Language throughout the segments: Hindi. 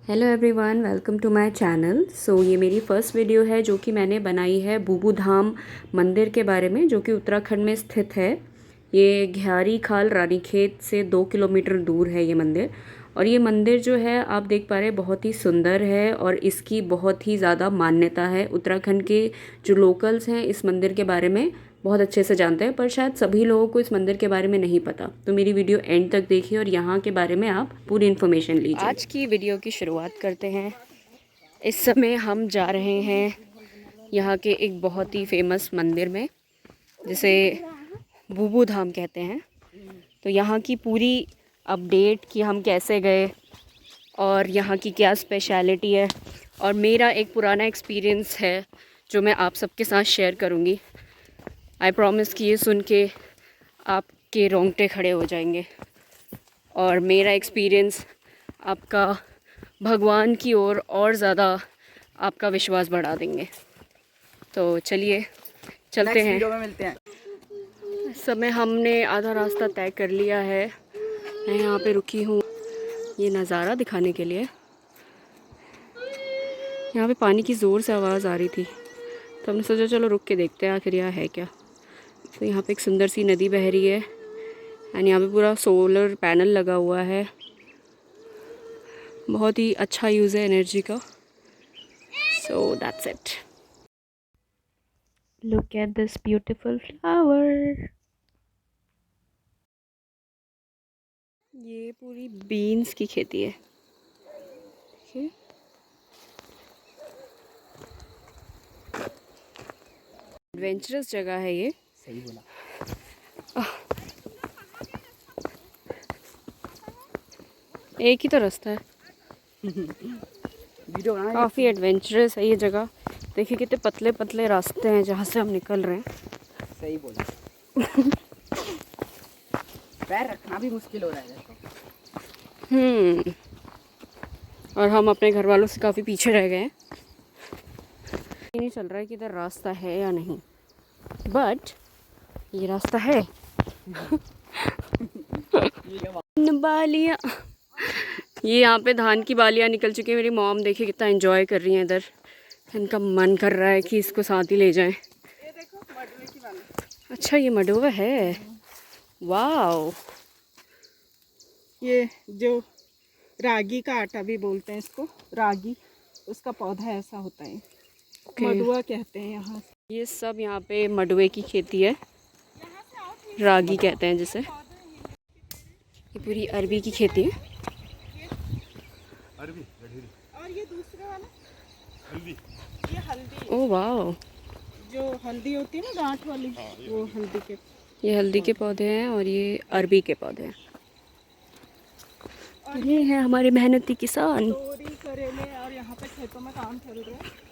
Hello everyone, welcome to my channel. ये मेरी फ़र्स्ट वीडियो है जो कि मैंने बनाई है बूबू धाम मंदिर के बारे में, जो कि उत्तराखंड में स्थित है। ये घ्यारी खाल रानीखेत से 2 किलोमीटर दूर है ये मंदिर। और ये मंदिर जो है आप देख पा रहे हैं बहुत ही सुंदर है और इसकी बहुत ही ज़्यादा मान्यता है। उत्तराखंड के जो लोकल्स हैं इस मंदिर के बारे में बहुत अच्छे से जानते हैं, पर शायद सभी लोगों को इस मंदिर के बारे में नहीं पता। तो मेरी वीडियो एंड तक देखिए और यहाँ के बारे में आप पूरी इन्फॉर्मेशन लीजिए। आज की वीडियो की शुरुआत करते हैं। इस समय हम जा रहे हैं यहाँ के एक बहुत ही फेमस मंदिर में, जिसे बूबू धाम कहते हैं। तो यहाँ की पूरी अपडेट कि हम कैसे गए और यहाँ की क्या स्पेशलिटी है, और मेरा एक पुराना एक्सपीरियंस है जो मैं आप सबके साथ शेयर करूँगी। आई प्रॉमिस कि ये सुन के आपके रोंगटे खड़े हो जाएंगे और मेरा एक्सपीरियंस आपका भगवान की ओर और ज़्यादा आपका विश्वास बढ़ा देंगे। तो चलिए चलते हैं। वीडियो में मिलते हैं। इस समय हमने आधा रास्ता तय कर लिया है। मैं यहाँ पे रुकी हूँ ये नज़ारा दिखाने के लिए। यहाँ पे पानी की ज़ोर से आवाज़ आ रही थी, तो हमने सोचा चलो रुक के देखते हैं आखिर यहाँ है क्या। तो यहाँ पे एक सुंदर सी नदी बह रही है एंड यहाँ पे पूरा सोलर पैनल लगा हुआ है। बहुत ही अच्छा यूज़ है एनर्जी का। So that's it. Look at this beautiful flower. ये पूरी बीन्स की खेती है। देखिए, एडवेंचरस जगह है ये। सही बोला। एक ही तो रास्ता है। वीडियो बनाना। काफ़ी एडवेंचरस है ये जगह। देखिए कितने पतले पतले रास्ते हैं जहाँ से हम निकल रहे हैं। सही बोला। पैर रखना भी मुश्किल हो रहा है देखो। और हम अपने घर वालों से काफ़ी पीछे रह गए हैं। नहीं चल रहा है कि इधर रास्ता है या नहीं, बट ये रास्ता है। बालियाँ, ये यहाँ पे धान की बालियाँ निकल चुकी है। मेरी मॉम देखिए कितना एंजॉय कर रही हैं इधर। इनका मन कर रहा है कि इसको साथ ही ले जाएं। ये देखो मडवे की बाली। अच्छा, ये मडुआ है। वाओ। ये जो रागी का आटा भी बोलते हैं इसको, रागी, उसका पौधा ऐसा होता है। मडुआ कहते हैं यहाँ। ये सब यहाँ पे मडुए की खेती है, रागी कहते हैं जिसे। ये पूरी अरबी की खेती है। अरबी और ये दूसरे वाला हल्दी, ये हल्दी। Oh wow. जो हल्दी होती है ना गांठ वाली, वो हल्दी के। ये हल्दी के पौधे हैं और ये अरबी के पौधे हैं। और ये है हमारे मेहनती किसान। तोरी करेले और यहाँ पे खेतों में काम चल रहा है।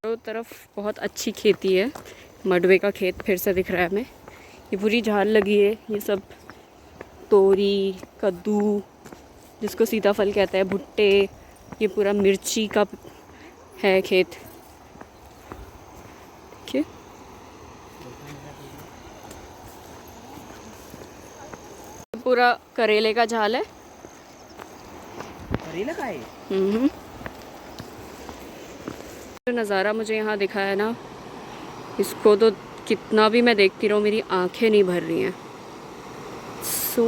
चारों तरफ बहुत अच्छी खेती है। मडवे का खेत फिर से दिख रहा है हमें। ये पूरी झाल लगी है। ये सब तोरी, कद्दू, जिसको सीताफल कहते हैं, भुट्टे, ये पूरा मिर्ची का है खेत। देखिए, पूरा करेले का झाल है। करेला का है। जो नज़ारा मुझे यहाँ दिखा है ना, इसको तो कितना भी मैं देखती रहूँ मेरी आंखें नहीं भर रही हैं। So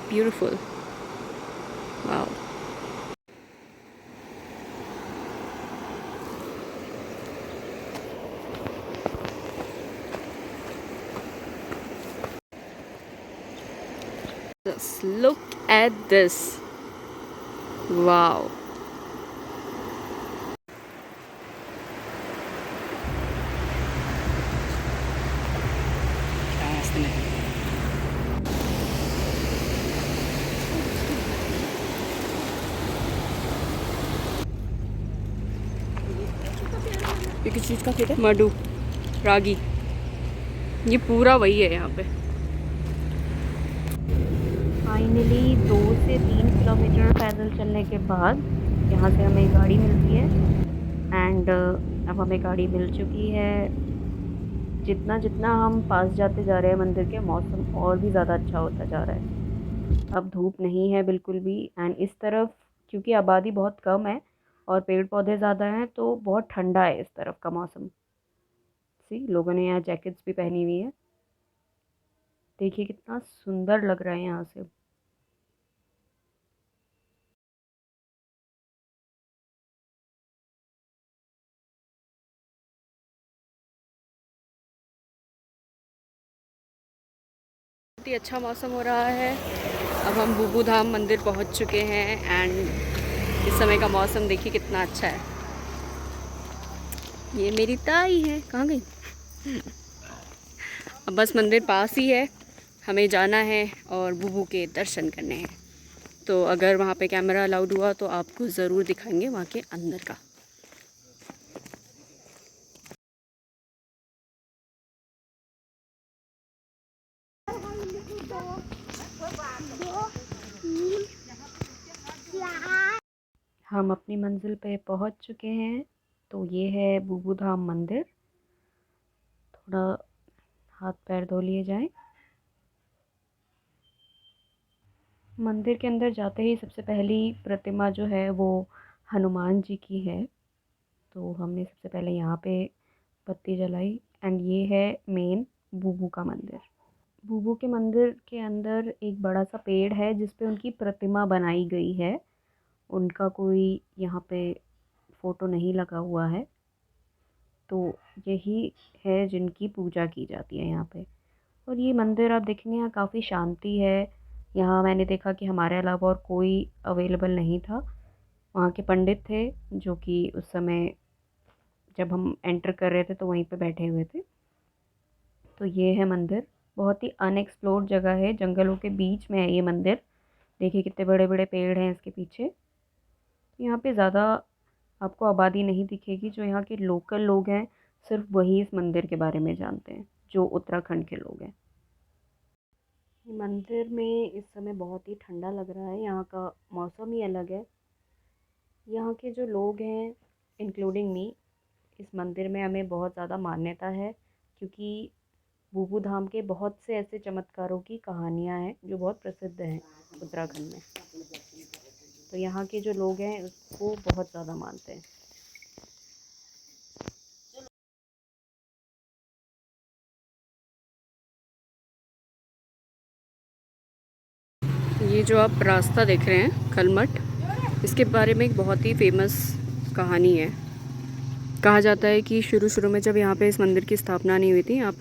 beautiful. Wow. Just look at this. Wow. ये किस चीज़ का खेत है? मडू, रागी। ये पूरा वही है यहाँ पे। फाइनली 2 से 3 किलोमीटर पैदल चलने के बाद यहाँ से हमें गाड़ी मिलती है एंड अब हमें गाड़ी मिल चुकी है। जितना जितना हम पास जाते जा रहे हैं मंदिर के, मौसम और भी ज़्यादा अच्छा होता जा रहा है। अब धूप नहीं है बिल्कुल भी एंड इस तरफ क्योंकि आबादी बहुत कम है और पेड़ पौधे ज़्यादा हैं, तो बहुत ठंडा है इस तरफ का मौसम। सी लोगों ने यहाँ जैकेट्स भी पहनी हुई है। देखिए कितना सुंदर लग रहा है यहाँ से। बहुत ही अच्छा मौसम हो रहा है। अब हम बूबू धाम मंदिर पहुँच चुके हैं एंड इस समय का मौसम देखिए कितना अच्छा है। ये मेरी ताई है, कहाँ गई? अब बस मंदिर पास ही है, हमें जाना है और बूबू के दर्शन करने हैं। तो अगर वहाँ पे कैमरा अलाउड हुआ तो आपको ज़रूर दिखाएंगे वहाँ के अंदर का। हम अपनी मंजिल पे पहुँच चुके हैं। तो ये है बूबू धाम मंदिर। थोड़ा हाथ पैर धो लिए जाएं। मंदिर के अंदर जाते ही सबसे पहली प्रतिमा जो है वो हनुमान जी की है। तो हमने सबसे पहले यहाँ पे बत्ती जलाई एंड ये है मेन बूबू का मंदिर। बूबू के मंदिर के अंदर एक बड़ा सा पेड़ है जिस पे उनकी प्रतिमा बनाई गई है। उनका कोई यहाँ पे फ़ोटो नहीं लगा हुआ है। तो यही है जिनकी पूजा की जाती है यहाँ पे। और ये मंदिर आप देखेंगे यहाँ काफ़ी शांति है। यहाँ मैंने देखा कि हमारे अलावा और कोई अवेलेबल नहीं था। वहाँ के पंडित थे जो कि उस समय जब हम एंटर कर रहे थे तो वहीं पे बैठे हुए थे। तो ये है मंदिर। बहुत ही अनएक्सप्लोर्ड जगह है, जंगलों के बीच में है ये मंदिर। देखिए कितने बड़े बड़े पेड़ हैं इसके पीछे। यहाँ पे ज़्यादा आपको आबादी नहीं दिखेगी। जो यहाँ के लोकल लोग हैं सिर्फ वही इस मंदिर के बारे में जानते हैं, जो उत्तराखंड के लोग हैं। मंदिर में इस समय बहुत ही ठंडा लग रहा है। यहाँ का मौसम ही अलग है। यहाँ के जो लोग हैं इंक्लूडिंग मी, इस मंदिर में हमें बहुत ज़्यादा मान्यता है क्योंकि बूबू धाम के बहुत से ऐसे चमत्कारों की कहानियाँ हैं जो बहुत प्रसिद्ध हैं उत्तराखंड में। तो यहाँ के जो लोग हैं उसको बहुत ज़्यादा मानते हैं। ये जो आप रास्ता देख रहे हैं कलमठ, इसके बारे में एक बहुत ही फेमस कहानी है। कहा जाता है कि शुरू शुरू में जब यहाँ पे इस मंदिर की स्थापना नहीं हुई थी, यहाँ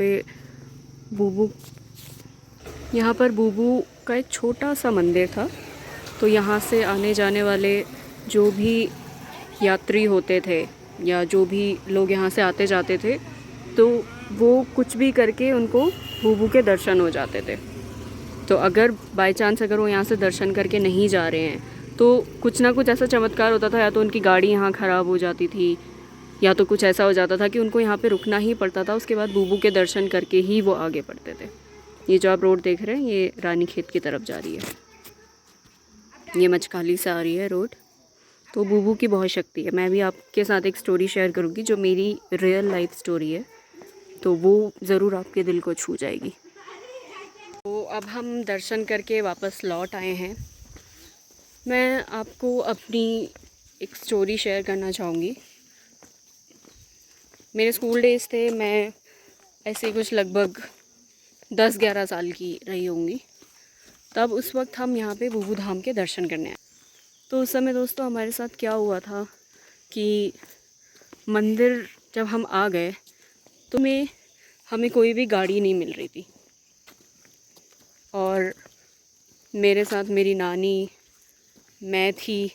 पर बूबू का एक छोटा सा मंदिर था। तो यहाँ से आने जाने वाले जो भी यात्री होते थे या जो भी लोग यहाँ से आते जाते थे, तो वो कुछ भी करके उनको बूबू के दर्शन हो जाते थे। तो अगर बाय चांस अगर वो यहाँ से दर्शन करके नहीं जा रहे हैं तो कुछ ना कुछ ऐसा चमत्कार होता था। या तो उनकी गाड़ी यहाँ ख़राब हो जाती थी या तो कुछ ऐसा हो जाता था कि उनको यहाँ पे रुकना ही पड़ता था। उसके बाद बूबू के दर्शन करके ही वो आगे बढ़ते थे। ये जो आप रोड देख रहे हैं ये रानीखेत की तरफ जा रही है। ये मचकाली से आ रही है रोड। तो बूबू की बहुत शक्ति है। मैं भी आपके साथ एक स्टोरी शेयर करूँगी जो मेरी रियल लाइफ स्टोरी है, तो वो ज़रूर आपके दिल को छू जाएगी। तो अब हम दर्शन करके वापस लौट आए हैं। मैं आपको अपनी एक स्टोरी शेयर करना चाहूँगी। मेरे स्कूल डेज़ थे, मैं ऐसे कुछ लगभग 10-11 साल की रही होंगी। तब उस वक्त हम यहाँ पे बूबू धाम के दर्शन करने आए। तो उस समय दोस्तों हमारे साथ क्या हुआ था कि मंदिर जब हम आ गए तो हमें कोई भी गाड़ी नहीं मिल रही थी। और मेरे साथ मेरी नानी, मैं थी,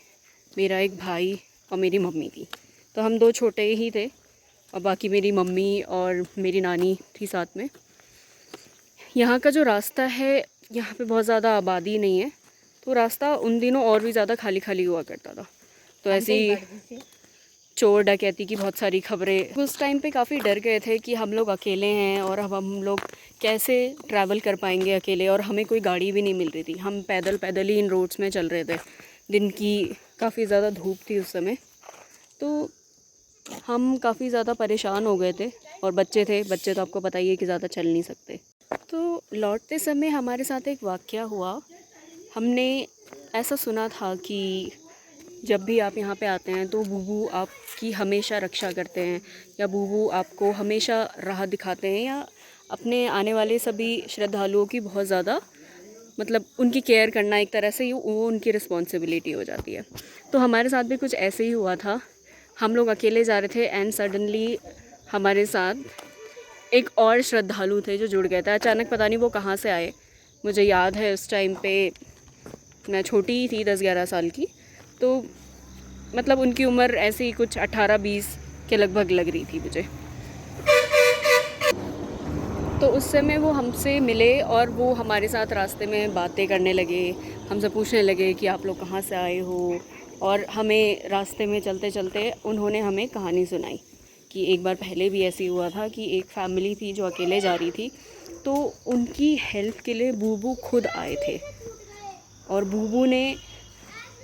मेरा एक भाई और मेरी मम्मी थी। तो हम दो छोटे ही थे और बाकी मेरी मम्मी और मेरी नानी थी साथ में। यहाँ का जो रास्ता है, यहाँ पे बहुत ज़्यादा आबादी नहीं है, तो रास्ता उन दिनों और भी ज़्यादा खाली खाली हुआ करता था। तो ऐसी चोर डकैती की बहुत सारी खबरें। उस टाइम पे काफ़ी डर गए थे कि हम लोग अकेले हैं और अब हम लोग कैसे ट्रैवल कर पाएंगे अकेले, और हमें कोई गाड़ी भी नहीं मिल रही थी। हम पैदल पैदल ही इन रोड्स में चल रहे थे। दिन की काफ़ी ज़्यादा धूप थी उस समय, तो हम काफ़ी ज़्यादा परेशान हो गए थे। और बच्चे थे, बच्चे तो आपको पता ही है कि ज़्यादा चल नहीं सकते। तो लौटते समय हमारे साथ एक वाक़या हुआ। हमने ऐसा सुना था कि जब भी आप यहाँ पे आते हैं तो बूबू आपकी हमेशा रक्षा करते हैं, या बूबू आपको हमेशा राह दिखाते हैं, या अपने आने वाले सभी श्रद्धालुओं की बहुत ज़्यादा मतलब उनकी केयर करना एक तरह से वो उनकी रिस्पॉन्सिबिलिटी हो जाती है। तो हमारे साथ भी कुछ ऐसे ही हुआ था। हम लोग अकेले जा रहे थे एंड सडनली हमारे साथ एक और श्रद्धालु थे जो जुड़ गए थे अचानक, पता नहीं वो कहाँ से आए। मुझे याद है उस टाइम पे मैं छोटी ही थी, 10-11 साल की, तो मतलब उनकी उम्र ऐसे ही कुछ 18-20 के लगभग लग रही थी मुझे। तो उस समय वो हमसे मिले और वो हमारे साथ रास्ते में बातें करने लगे, हमसे पूछने लगे कि आप लोग कहाँ से आए हो, और हमें रास्ते में चलते चलते उन्होंने हमें कहानी सुनाई कि एक बार पहले भी ऐसे हुआ था कि एक फैमिली थी जो अकेले जा रही थी, तो उनकी हेल्प के लिए बूबू खुद आए थे और बूबू ने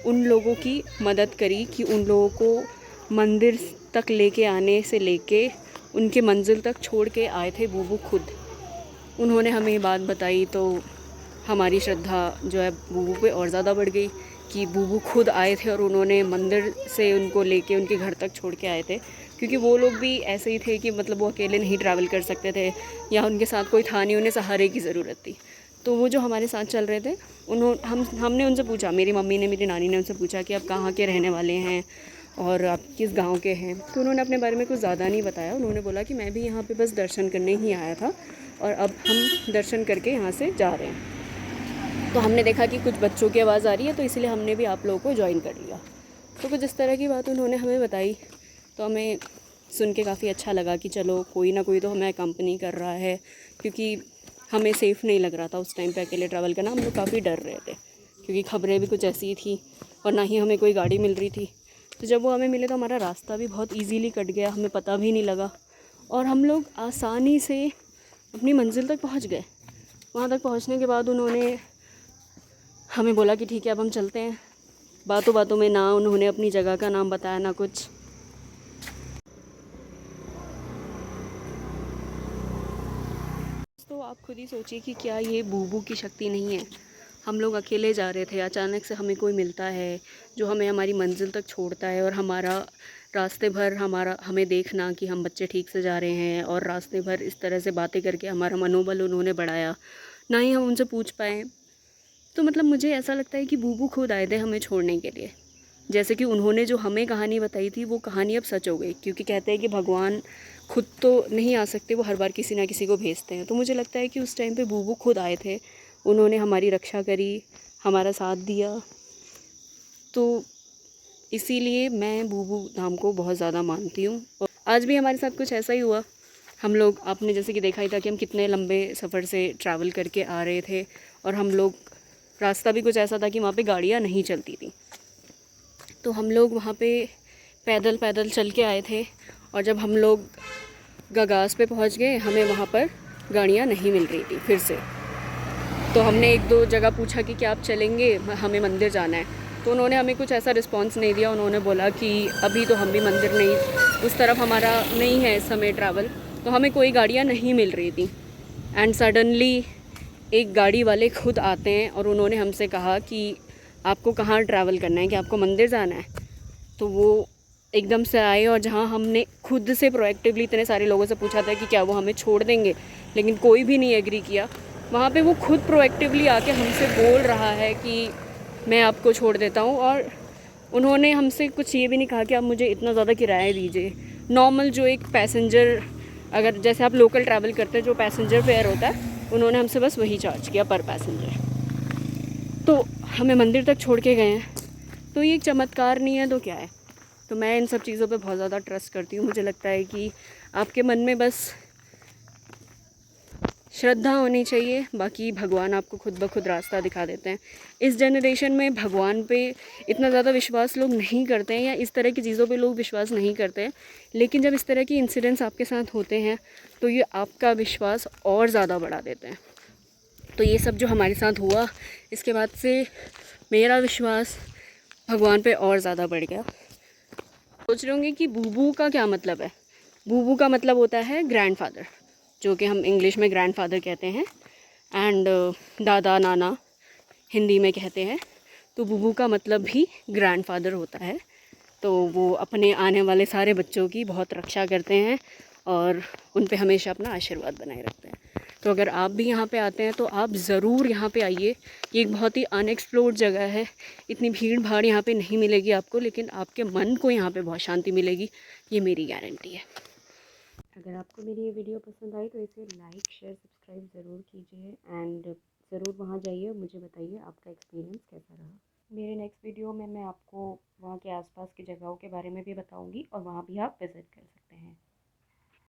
उन लोगों की मदद करी कि उन लोगों को मंदिर तक लेके आने से लेके उनके मंजिल तक छोड़ के आए थे बूबू खुद। उन्होंने हमें ये बात बताई तो हमारी श्रद्धा जो है बूबू पे और ज़्यादा बढ़ गई कि बूबू खुद आए थे और उन्होंने मंदिर से उनको लेके उनके घर तक छोड़ के आए थे, क्योंकि वो लोग भी ऐसे ही थे कि मतलब वो अकेले नहीं ट्रैवल कर सकते थे या उनके साथ कोई था नहीं, उन्हें सहारे की ज़रूरत थी। तो वो जो हमारे साथ चल रहे थे हमने उनसे पूछा, मेरी मम्मी ने, मेरी नानी ने उनसे पूछा कि आप कहाँ के रहने वाले हैं और आप किस गांव के हैं। तो उन्होंने अपने बारे में कुछ ज़्यादा नहीं बताया। उन्होंने बोला कि मैं भी यहाँ पे बस दर्शन करने ही आया था और अब हम दर्शन करके यहाँ से जा रहे हैं। तो हमने देखा कि कुछ बच्चों की आवाज़ आ रही है, तो इसलिए हमने भी आप लोगों को ज्वाइन कर लिया। तो कुछ इस तरह की बात उन्होंने हमें बताई, तो हमें सुन के काफ़ी अच्छा लगा कि चलो कोई ना कोई तो हमें कंपनी कर रहा है, क्योंकि हमें सेफ़ नहीं लग रहा था उस टाइम पे अकेले ट्रैवल करना। हम लोग काफ़ी डर रहे थे क्योंकि खबरें भी कुछ ऐसी ही थी और ना ही हमें कोई गाड़ी मिल रही थी। तो जब वो हमें मिले तो हमारा रास्ता भी बहुत इजीली कट गया, हमें पता भी नहीं लगा और हम लोग आसानी से अपनी मंजिल तक पहुंच गए। वहाँ तक पहुँचने के बाद उन्होंने हमें बोला कि ठीक है अब हम चलते हैं। बातों बातों में ना उन्होंने अपनी जगह का नाम बताया ना कुछ। तो आप खुद ही सोचिए कि क्या ये बूबू की शक्ति नहीं है। हम लोग अकेले जा रहे थे, अचानक से हमें कोई मिलता है जो हमें हमारी मंजिल तक छोड़ता है और हमारा रास्ते भर हमें देखना कि हम बच्चे ठीक से जा रहे हैं, और रास्ते भर इस तरह से बातें करके हमारा मनोबल उन्होंने बढ़ाया, ना ही हम उनसे पूछ पाए। तो मतलब मुझे ऐसा लगता है कि बूबू खुद आए थे हमें छोड़ने के लिए। जैसे कि उन्होंने जो हमें कहानी बताई थी वो कहानी अब सच हो गई, क्योंकि कहते हैं कि भगवान खुद तो नहीं आ सकते, वो हर बार किसी ना किसी को भेजते हैं। तो मुझे लगता है कि उस टाइम पे बूबू खुद आए थे, उन्होंने हमारी रक्षा करी, हमारा साथ दिया। तो इसीलिए मैं बूबू धाम को बहुत ज़्यादा मानती हूँ। और आज भी हमारे साथ कुछ ऐसा ही हुआ। हम लोग, आपने जैसे कि देखा ही था कि हम कितने लंबे सफ़र से ट्रैवल करके आ रहे थे, और हम लोग रास्ता भी कुछ ऐसा था कि वहाँ पे गाड़ियाँ नहीं चलती थी। तो हम लोग वहाँ पे पैदल पैदल चल के आए थे, और जब हम लोग गगास पे पहुँच गए हमें वहाँ पर गाड़ियाँ नहीं मिल रही थी फिर से। तो हमने 1-2 जगह पूछा कि क्या आप चलेंगे, हमें मंदिर जाना है। तो उन्होंने हमें कुछ ऐसा रिस्पांस नहीं दिया। उन्होंने बोला कि अभी तो हम भी मंदिर नहीं, उस तरफ हमारा नहीं है इस समय ट्रैवल। तो हमें कोई गाड़ियाँ नहीं मिल रही थी। एंड सडनली एक गाड़ी वाले खुद आते हैं और उन्होंने हमसे कहा कि आपको कहाँ ट्रैवल करना है, कि आपको मंदिर जाना है। तो वो एकदम से आए, और जहाँ हमने खुद से प्रोएक्टिवली इतने सारे लोगों से पूछा था कि क्या वो हमें छोड़ देंगे, लेकिन कोई भी नहीं एग्री किया, वहाँ पे वो खुद प्रोएक्टिवली आके हमसे बोल रहा है कि मैं आपको छोड़ देता हूँ। और उन्होंने हमसे कुछ ये भी नहीं कहा कि आप मुझे इतना ज़्यादा किराया दीजिए। नॉर्मल जो एक पैसेंजर, अगर जैसे आप लोकल ट्रैवल करते हैं जो पैसेंजर फेयर होता है, उन्होंने हमसे बस वही चार्ज किया पर पैसेंजर। तो हमें मंदिर तक छोड़ के गए हैं। तो ये एक चमत्कार नहीं है तो क्या है। तो मैं इन सब चीज़ों पे बहुत ज़्यादा ट्रस्ट करती हूँ। मुझे लगता है कि आपके मन में बस श्रद्धा होनी चाहिए, बाकी भगवान आपको खुद ब खुद रास्ता दिखा देते हैं। इस जनरेशन में भगवान पे इतना ज़्यादा विश्वास लोग नहीं करते हैं, या इस तरह की चीज़ों पे लोग विश्वास नहीं करते हैं। लेकिन जब इस तरह की इंसिडेंट्स आपके साथ होते हैं तो ये आपका विश्वास और ज़्यादा बढ़ा देते हैं। तो ये सब जो हमारे साथ हुआ, इसके बाद से मेरा विश्वास भगवान पे और ज़्यादा बढ़ गया। सोच रहे होंगे कि बूबू का क्या मतलब है। बूबू का मतलब होता है ग्रैंडफादर, जो कि हम इंग्लिश में ग्रैंडफादर कहते हैं, एंड दादा नाना हिंदी में कहते हैं। तो बुबू का मतलब भी ग्रैंडफादर होता है। तो वो अपने आने वाले सारे बच्चों की बहुत रक्षा करते हैं और उन पे हमेशा अपना आशीर्वाद बनाए रखते हैं। तो अगर आप भी यहाँ पे आते हैं तो आप ज़रूर यहाँ पे आइए। ये एक बहुत ही अनएक्सप्लोर्ड जगह है, इतनी भीड़ भाड़ यहाँ पे नहीं मिलेगी आपको, लेकिन आपके मन को यहाँ पे बहुत शांति मिलेगी, ये मेरी गारंटी है। अगर आपको मेरी ये वीडियो पसंद आई तो इसे लाइक शेयर सब्सक्राइब ज़रूर कीजिए एंड ज़रूर वहाँ जाइए, मुझे बताइए आपका एक्सपीरियंस कैसा रहा। मेरे नेक्स्ट वीडियो में मैं आपको वहाँ के आसपास की जगहों के बारे में भी बताऊँगी और वहाँ भी आप विज़िट कर सकते हैं।